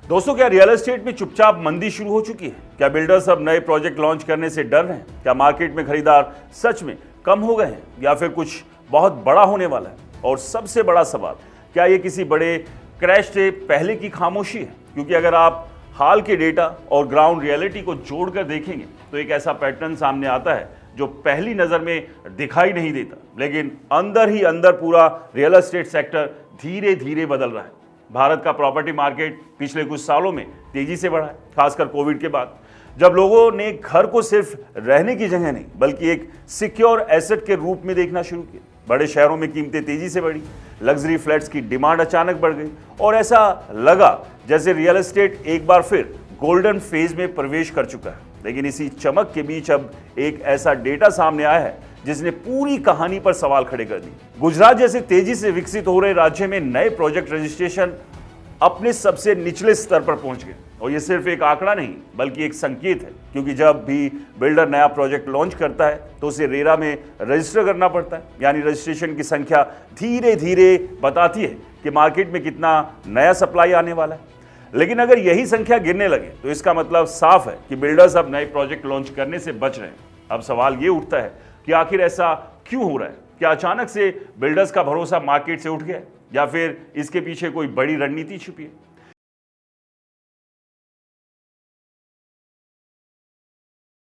दोस्तों, क्या real estate में चुपचाप मंदी शुरू हो चुकी है? क्या बिल्डर्स अब नए प्रोजेक्ट लॉन्च करने से डर रहे हैं? क्या मार्केट में खरीदार सच में कम हो गए हैं या फिर कुछ बहुत बड़ा होने वाला है? और सबसे बड़ा सवाल, क्या ये किसी बड़े क्रैश से पहले की खामोशी है? क्योंकि अगर आप हाल के डेटा और ग्राउंड रियलिटी को जोड़कर देखेंगे तो एक ऐसा पैटर्न सामने आता है जो पहली नजर में दिखाई नहीं देता, लेकिन अंदर ही अंदर पूरा रियल एस्टेट सेक्टर धीरे धीरे बदल रहा है। भारत का प्रॉपर्टी मार्केट पिछले कुछ सालों में तेजी से बढ़ा है, खासकर कोविड के बाद, जब लोगों ने घर को सिर्फ रहने की जगह नहीं बल्कि एक सिक्योर एसेट के रूप में देखना शुरू किया। बड़े शहरों में कीमतें तेजी से बढ़ी, लग्जरी फ्लैट्स की डिमांड अचानक बढ़ गई और ऐसा लगा जैसे रियल एस्टेट एक बार फिर गोल्डन फेज में प्रवेश कर चुका है। लेकिन इसी चमक के बीच अब एक ऐसा डेटा सामने आया है जिसने पूरी कहानी पर सवाल खड़े कर दिए। गुजरात जैसे तेजी से विकसित हो रहे राज्य में नए प्रोजेक्ट रजिस्ट्रेशन अपने सबसे निचले स्तर पर पहुंच गए। और यह सिर्फ एक आंकड़ा नहीं बल्कि एक संकेत है, क्योंकि जब भी बिल्डर नया प्रोजेक्ट लॉन्च करता है तो उसे रेरा में रजिस्टर करना पड़ता है। यानी रजिस्ट्रेशन की संख्या धीरे धीरे बताती है कि मार्केट में कितना नया सप्लाई आने वाला है। लेकिन अगर यही संख्या गिरने लगे तो इसका मतलब साफ है कि बिल्डर्स अब नए प्रोजेक्ट लॉन्च करने से बच रहे हैं। अब सवाल ये उठता है कि आखिर ऐसा क्यों हो रहा है? क्या अचानक से बिल्डर्स का भरोसा मार्केट से उठ गया या फिर इसके पीछे कोई बड़ी रणनीति छुपी है?